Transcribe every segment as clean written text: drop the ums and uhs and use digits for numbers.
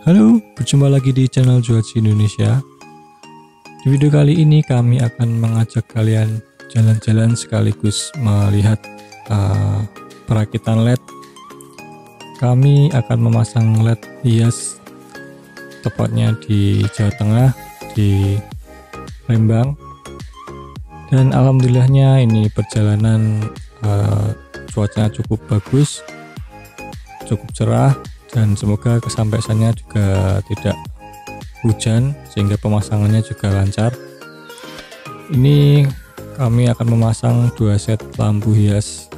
Halo, berjumpa lagi di channel Juaci Indonesia. Di video kali ini kami akan mengajak kalian jalan-jalan sekaligus melihat perakitan LED. Kami akan memasang LED hias tepatnya di Jawa Tengah, di Lembang. Dan alhamdulillahnya ini perjalanan cuacanya cukup bagus, cukup cerah, dan semoga kesampaiannya juga tidak hujan sehingga pemasangannya juga lancar. Ini kami akan memasang 2 set lampu hias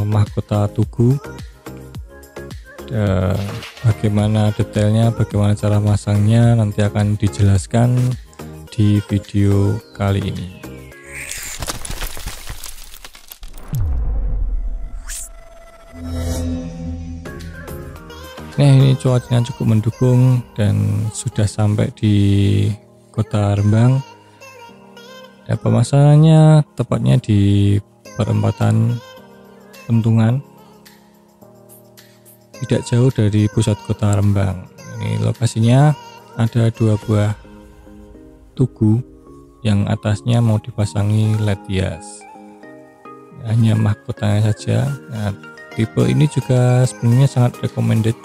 mahkota Tugu. Bagaimana detailnya, bagaimana cara masangnya nanti akan dijelaskan di video kali ini. Nah, ini cuacanya cukup mendukung dan sudah sampai di kota Rembang. Ya, pemasangannya tepatnya di perempatan Pentungan, tidak jauh dari pusat kota Rembang. Ini lokasinya ada 2 buah tugu yang atasnya mau dipasangi LED hias, hanya mahkotanya saja. Nah, tipe ini juga sebenarnya sangat recommended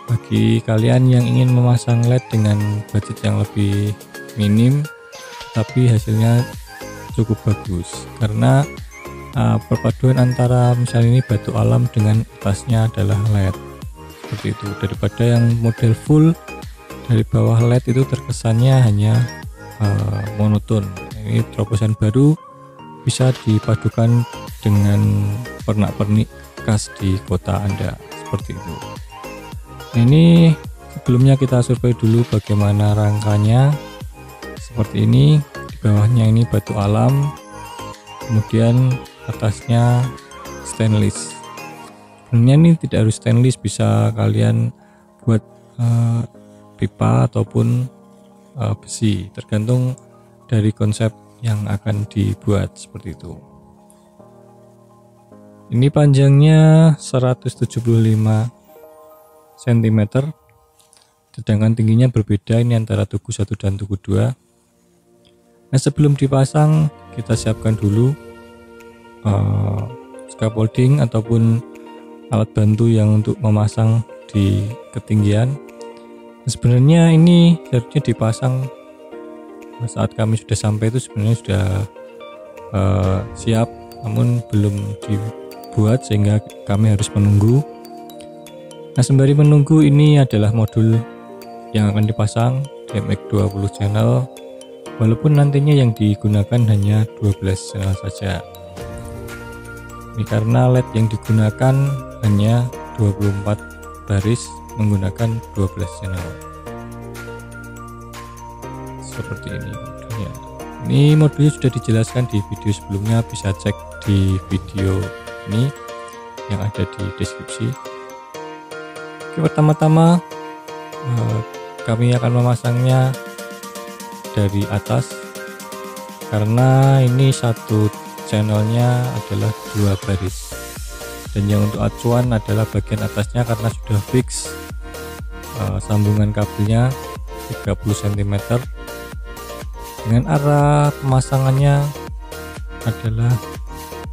bagi kalian yang ingin memasang LED dengan budget yang lebih minim tapi hasilnya cukup bagus, karena perpaduan antara misalnya ini batu alam dengan atasnya adalah LED seperti itu, daripada yang model full dari bawah LED itu terkesannya hanya monoton. Ini terobosan baru, bisa dipadukan dengan pernak-pernik khas di kota Anda seperti itu. Ini sebelumnya kita survei dulu bagaimana rangkanya. Seperti ini, di bawahnya ini batu alam, kemudian atasnya stainless. Sebenarnya ini tidak harus stainless, bisa kalian buat pipa ataupun besi, tergantung dari konsep yang akan dibuat seperti itu. Ini panjangnya 175 cm, sedangkan tingginya berbeda ini antara Tugu 1 dan Tugu 2. Nah, sebelum dipasang kita siapkan dulu scaffolding ataupun alat bantu yang untuk memasang di ketinggian. Nah, sebenarnya ini harusnya dipasang saat kami sudah sampai, itu sebenarnya sudah siap, namun belum dibuat sehingga kami harus menunggu. Nah, sembari menunggu, ini adalah modul yang akan dipasang DMX 20 channel, walaupun nantinya yang digunakan hanya 12 channel saja. Ini karena LED yang digunakan hanya 24 baris menggunakan 12 channel. Seperti ini modulnya. Ini modulnya sudah dijelaskan di video sebelumnya, bisa cek di video ini yang ada di deskripsi. Pertama-tama kami akan memasangnya dari atas, karena ini satu channelnya adalah 2 baris, dan yang untuk acuan adalah bagian atasnya karena sudah fix sambungan kabelnya 30 cm. Dengan arah pemasangannya adalah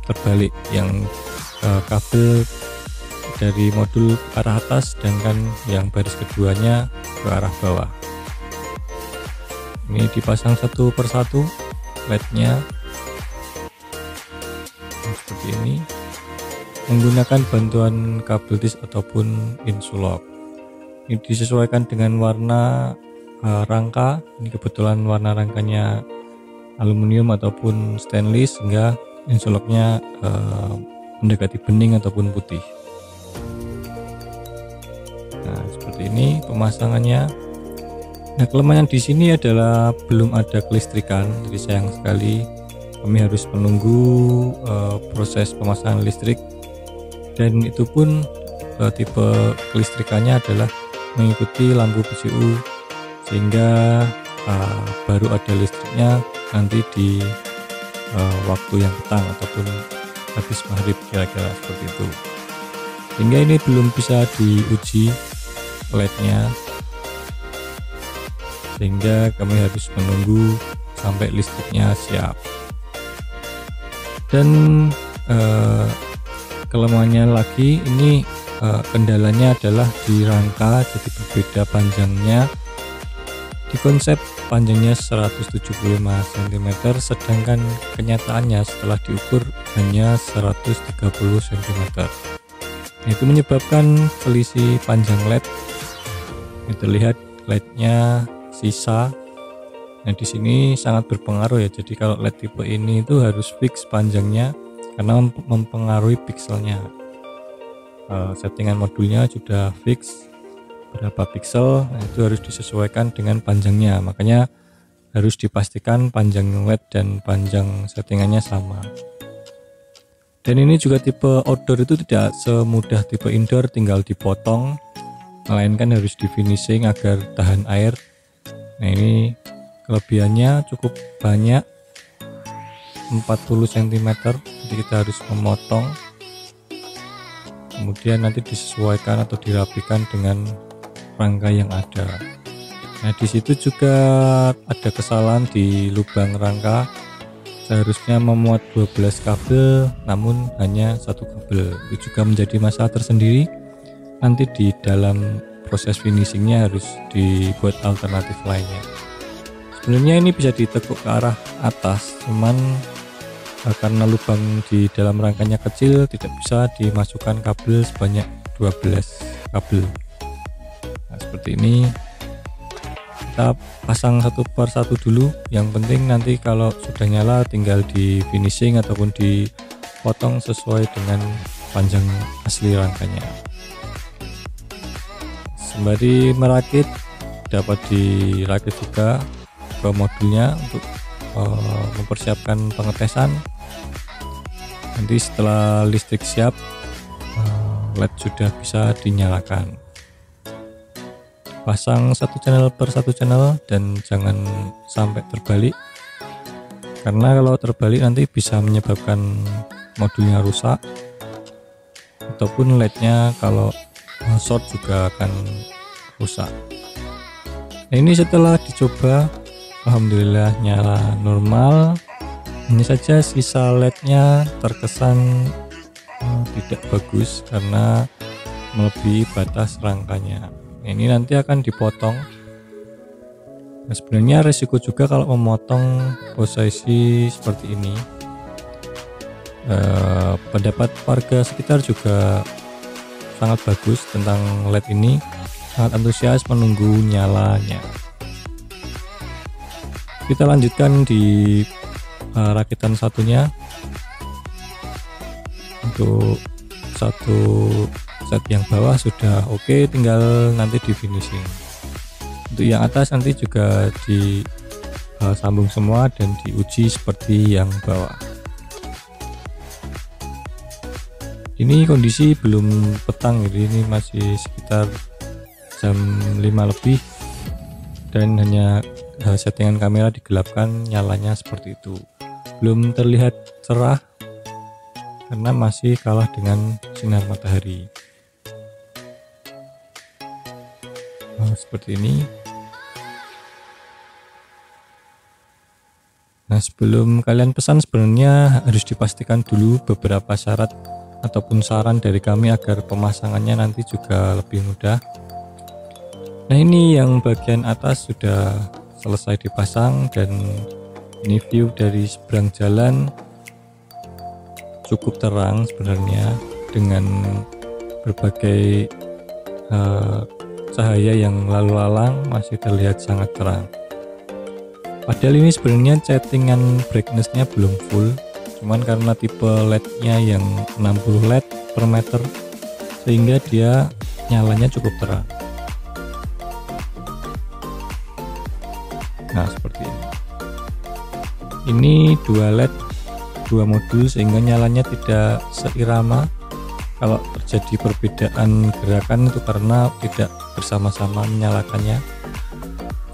terbalik, yang kabel dari modul ke arah atas, sedangkan yang baris keduanya ke arah bawah. Ini dipasang satu persatu LED-nya seperti ini, menggunakan bantuan kabel dis ataupun insulok. Ini disesuaikan dengan warna rangka. Ini kebetulan warna rangkanya aluminium ataupun stainless, sehingga insuloknya mendekati bening ataupun putih. Nah, seperti ini pemasangannya. Nah, kelemahan di sini adalah belum ada kelistrikan, jadi sayang sekali kami harus menunggu proses pemasangan listrik, dan itu pun tipe kelistrikannya adalah mengikuti lampu PCU, sehingga baru ada listriknya nanti di waktu yang petang ataupun habis maghrib, kira-kira seperti itu. Hingga ini belum bisa diuji LED-nya sehingga kami harus menunggu sampai listriknya siap. Dan kelemahannya lagi ini, kendalanya adalah di rangka, jadi berbeda panjangnya. Di konsep panjangnya 175 cm, sedangkan kenyataannya setelah diukur hanya 130 cm. Itu menyebabkan selisih panjang LED. Kita lihat LED-nya sisa. Nah, di sini sangat berpengaruh ya. Jadi kalau LED tipe ini itu harus fix panjangnya karena mempengaruhi pikselnya. Settingan modulnya sudah fix berapa piksel, nah itu harus disesuaikan dengan panjangnya. Makanya harus dipastikan panjang LED dan panjang settingannya sama. Dan ini juga tipe outdoor itu tidak semudah tipe indoor tinggal dipotong, melainkan harus di finishing agar tahan air. Nah, ini kelebihannya cukup banyak, 40 cm, jadi kita harus memotong, kemudian nanti disesuaikan atau dirapikan dengan rangka yang ada. Nah, di situ juga ada kesalahan di lubang rangka, seharusnya memuat 12 kabel namun hanya satu kabel. Itu juga menjadi masalah tersendiri. Nanti di dalam proses finishingnya harus dibuat alternatif lainnya. Sebenarnya ini bisa ditekuk ke arah atas, cuman karena lubang di dalam rangkanya kecil tidak bisa dimasukkan kabel sebanyak 12 kabel. Nah, seperti ini kita pasang satu per satu dulu. Yang penting nanti kalau sudah nyala tinggal di finishing ataupun dipotong sesuai dengan panjang asli rangkanya. Sembari merakit, dapat dirakit juga ke modulnya untuk mempersiapkan pengetesan. Nanti setelah listrik siap, LED sudah bisa dinyalakan. Pasang satu channel per satu channel dan jangan sampai terbalik, karena kalau terbalik nanti bisa menyebabkan modulnya rusak, ataupun LED-nya kalau short juga akan rusak. Nah, ini setelah dicoba, alhamdulillah nyala normal. Hanya saja sisa LED-nya terkesan tidak bagus karena melebihi batas rangkanya. Nah, ini nanti akan dipotong. Nah, sebenarnya resiko juga kalau memotong posisi seperti ini. Pendapat warga sekitar juga sangat bagus tentang LED ini, sangat antusias menunggu nyalanya. Kita lanjutkan di rakitan satunya. Untuk satu set yang bawah sudah oke, tinggal nanti di finishing. Untuk yang atas nanti juga disambung semua dan diuji seperti yang bawah. Ini kondisi belum petang, jadi ini masih sekitar jam 5 lebih dan hanya settingan kamera digelapkan, nyalanya seperti itu. Belum terlihat cerah karena masih kalah dengan sinar matahari. Nah, seperti ini. Nah, sebelum kalian pesan sebenarnya harus dipastikan dulu beberapa syarat ataupun saran dari kami agar pemasangannya nanti juga lebih mudah. Nah, ini yang bagian atas sudah selesai dipasang dan ini view dari seberang jalan. Cukup terang sebenarnya dengan berbagai cahaya yang lalu lalang, masih terlihat sangat terang. Padahal ini sebenarnya settingan brightness-nya belum full, cuman karena tipe LED-nya yang 60 LED per meter sehingga dia nyalanya cukup terang. Nah, seperti ini. Ini dua LED, dua modul, sehingga nyalanya tidak seirama. Kalau terjadi perbedaan gerakan itu karena tidak bersama-sama menyalakannya.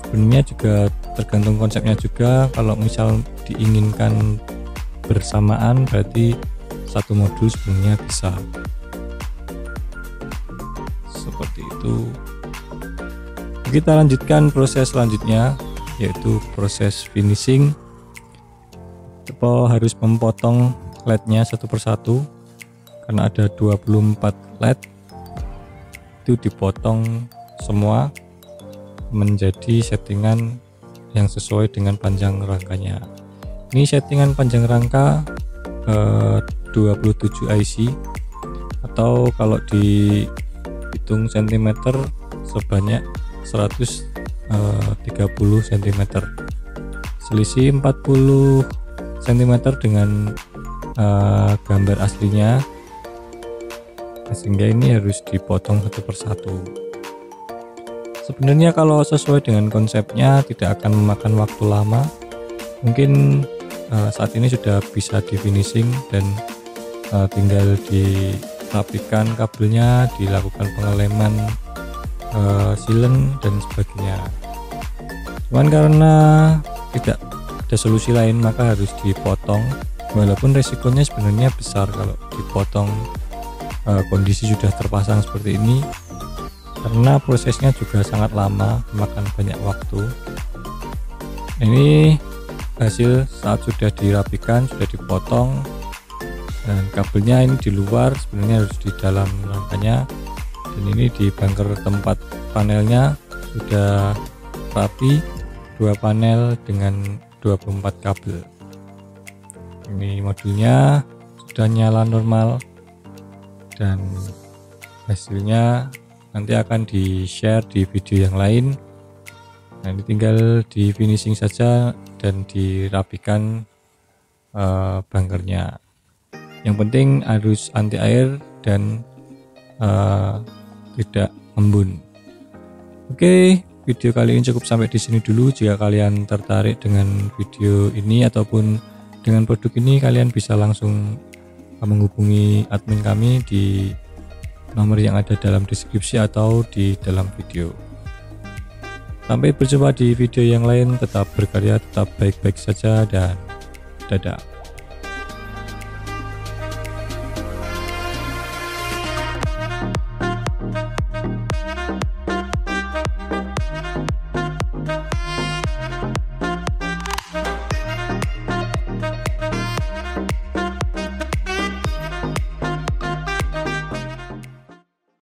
Sebenarnya juga tergantung konsepnya juga. Kalau misal diinginkan bersamaan berarti satu modul sebenarnya bisa seperti itu. Kita lanjutkan proses selanjutnya, yaitu proses finishing. Kita harus memotong LED-nya satu persatu karena ada 24 LED, itu dipotong semua menjadi settingan yang sesuai dengan panjang rangkanya. Ini settingan panjang rangka 27 IC, atau kalau dihitung cm sebanyak 130 cm, selisih 40 cm dengan gambar aslinya, sehingga ini harus dipotong satu persatu. Sebenarnya kalau sesuai dengan konsepnya tidak akan memakan waktu lama, mungkin saat ini sudah bisa di finishing dan tinggal dirapikan kabelnya, dilakukan pengeleman silen dan sebagainya. Cuman karena tidak ada solusi lain maka harus dipotong, walaupun resikonya sebenarnya besar kalau dipotong kondisi sudah terpasang seperti ini, karena prosesnya juga sangat lama, memakan banyak waktu. Ini hasil saat sudah dirapikan, sudah dipotong, dan kabelnya ini di luar, sebenarnya harus di dalam rangkanya. Dan ini di bunker tempat panelnya sudah rapi, 2 panel dengan 24 kabel. Ini modulnya sudah nyala normal dan hasilnya nanti akan di share di video yang lain. Nah, ini tinggal di finishing saja dan dirapikan bunkernya. Yang penting harus anti air dan tidak embun. Oke, video kali ini cukup sampai di sini dulu. Jika kalian tertarik dengan video ini ataupun dengan produk ini, kalian bisa langsung menghubungi admin kami di nomor yang ada dalam deskripsi atau di dalam video. Sampai berjumpa di video yang lain. Tetap berkarya, tetap baik-baik saja, dan dadah.